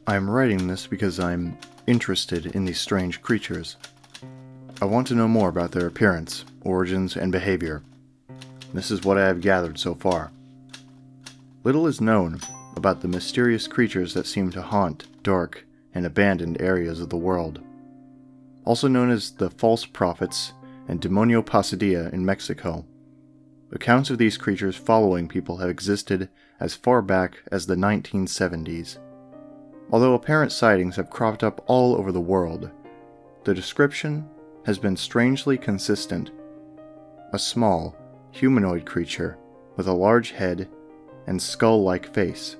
I'm writing this because I'm interested in these strange creatures. I want to know more about their appearance, origins, and behavior. This is what I have gathered so far. Little is known about the mysterious creatures that seem to haunt dark and abandoned areas of the world. Also known as the false prophets and demonio pasadilla in Mexico. Accounts of these creatures following people have existed as far back as the 1970s. Although apparent sightings have cropped up all over the world, the description has been strangely consistent. A small, humanoid creature with a large head and skull-like face.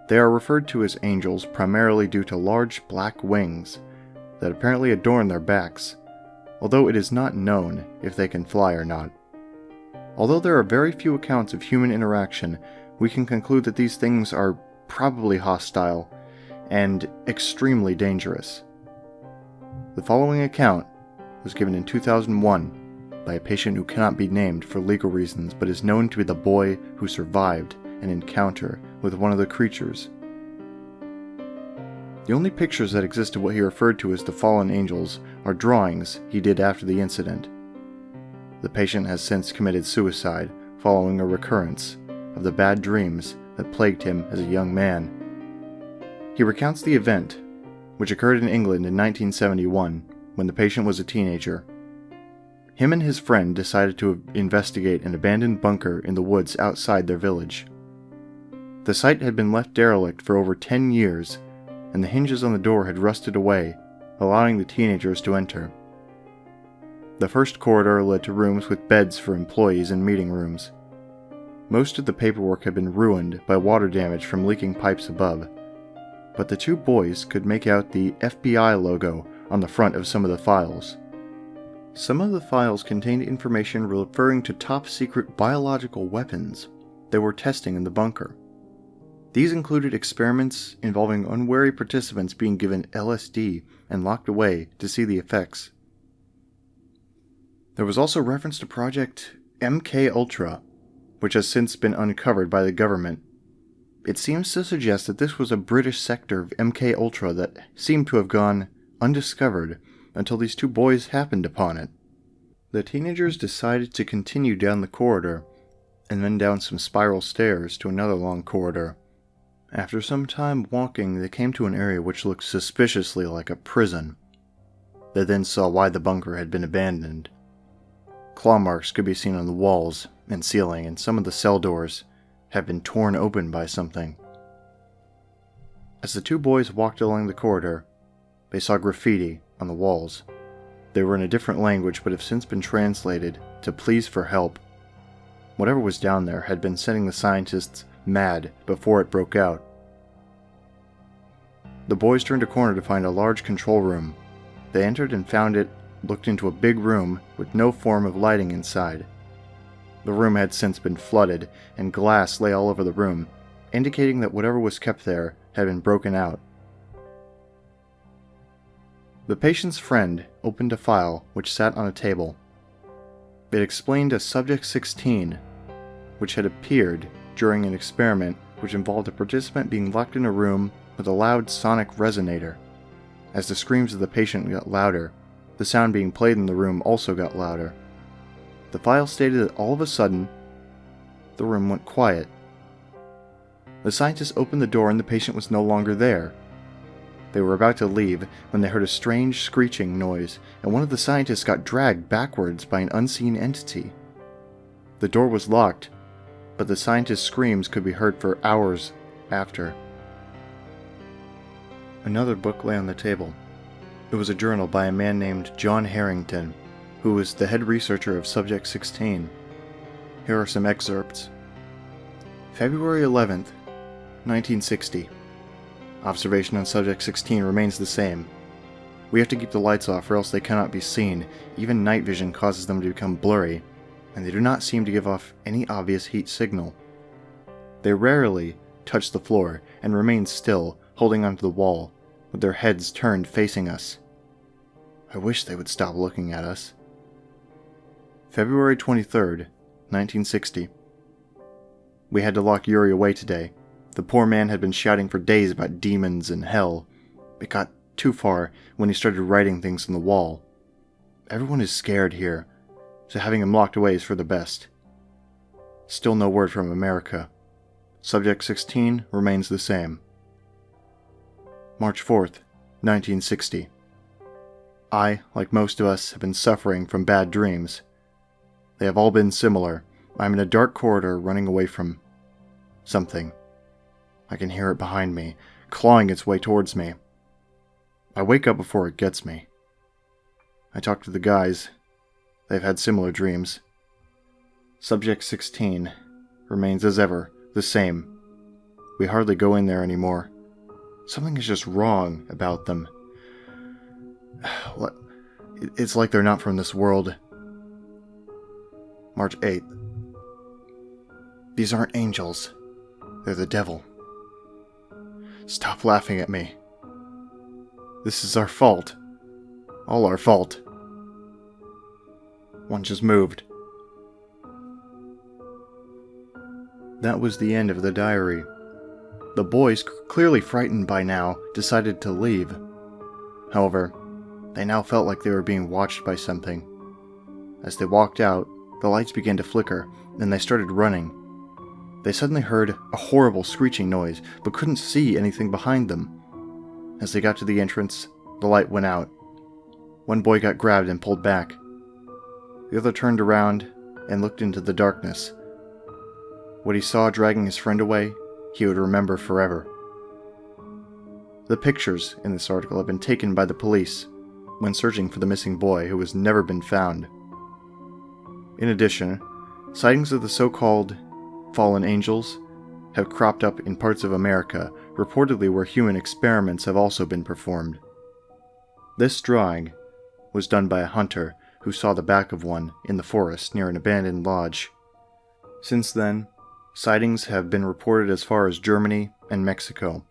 They are referred to as angels primarily due to large black wings that apparently adorn their backs, although it is not known if they can fly or not. Although there are very few accounts of human interaction, we can conclude that these things are probably hostile and extremely dangerous. The following account was given in 2001 by a patient who cannot be named for legal reasons but is known to be the boy who survived an encounter with one of the creatures. The only pictures that exist of what he referred to as the fallen angels are drawings he did after the incident. The patient has since committed suicide following a recurrence of the bad dreams that plagued him as a young man. He recounts the event, which occurred in England in 1971 when the patient was a teenager. Him and his friend decided to investigate an abandoned bunker in the woods outside their village. The site had been left derelict for over 10 years, and the hinges on the door had rusted away, allowing the teenagers to enter. The first corridor led to rooms with beds for employees and meeting rooms. Most of the paperwork had been ruined by water damage from leaking pipes above, but the two boys could make out the FBI logo on the front of some of the files. Some of the files contained information referring to top-secret biological weapons they were testing in the bunker. These included experiments involving unwary participants being given LSD and locked away to see the effects. There was also reference to Project MK-Ultra, which has since been uncovered by the government. It seems to suggest that this was a British sector of MK-Ultra that seemed to have gone undiscovered until these two boys happened upon it. The teenagers decided to continue down the corridor, and then down some spiral stairs to another long corridor. After some time walking, they came to an area which looked suspiciously like a prison. They then saw why the bunker had been abandoned. Claw marks could be seen on the walls and ceiling, and some of the cell doors had been torn open by something. As the two boys walked along the corridor, they saw graffiti on the walls. They were in a different language but have since been translated to "please for help." Whatever was down there had been sending the scientists mad before it broke out. The boys turned a corner to find a large control room. They entered and found it looked into a big room with no form of lighting inside. The room had since been flooded, and glass lay all over the room, indicating that whatever was kept there had been broken out. The patient's friend opened a file which sat on a table. It explained a Subject 16, which had appeared during an experiment which involved a participant being locked in a room with a loud sonic resonator. As the screams of the patient got louder, the sound being played in the room also got louder. The file stated that all of a sudden, the room went quiet. The scientists opened the door and the patient was no longer there. They were about to leave when they heard a strange screeching noise, and one of the scientists got dragged backwards by an unseen entity. The door was locked, but the scientist's screams could be heard for hours after. Another book lay on the table. It was a journal by a man named John Harrington, who was the head researcher of Subject 16. Here are some excerpts. February 11th, 1960. Observation on Subject 16 remains the same. We have to keep the lights off or else they cannot be seen. Even night vision causes them to become blurry, and they do not seem to give off any obvious heat signal. They rarely touch the floor and remain still, holding onto the wall, with their heads turned facing us. I wish they would stop looking at us. February 23rd, 1960. We had to lock Yuri away today. The poor man had been shouting for days about demons and hell. It got too far when he started writing things on the wall. Everyone is scared here, so having him locked away is for the best. Still no word from America. Subject 16 remains the same. March 4th, 1960. I, like most of us, have been suffering from bad dreams. They have all been similar. I'm in a dark corridor running away from something. I can hear it behind me, clawing its way towards me. I wake up before it gets me. I talk to the guys. They've had similar dreams. Subject 16 remains as ever, the same. We hardly go in there anymore. Something is just wrong about them. What? It's like they're not from this world. March 8th. These aren't angels. They're the devil. Stop laughing at me. This is our fault. All our fault. One just moved. That was the end of the diary. The boys, clearly frightened by now, decided to leave. However, they now felt like they were being watched by something. As they walked out, the lights began to flicker, and they started running. They suddenly heard a horrible screeching noise, but couldn't see anything behind them. As they got to the entrance, the light went out. One boy got grabbed and pulled back. The other turned around and looked into the darkness. What he saw dragging his friend away, he would remember forever. The pictures in this article have been taken by the police when searching for the missing boy who has never been found. In addition, sightings of the so-called fallen angels have cropped up in parts of America, reportedly where human experiments have also been performed. This drawing was done by a hunter who saw the back of one in the forest near an abandoned lodge. Since then, sightings have been reported as far as Germany and Mexico,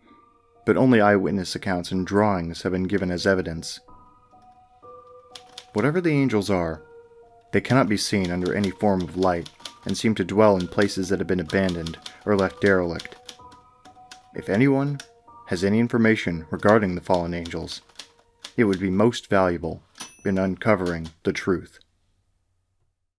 but only eyewitness accounts and drawings have been given as evidence. Whatever the angels are, they cannot be seen under any form of light and seem to dwell in places that have been abandoned or left derelict. If anyone has any information regarding the fallen angels, it would be most valuable in uncovering the truth.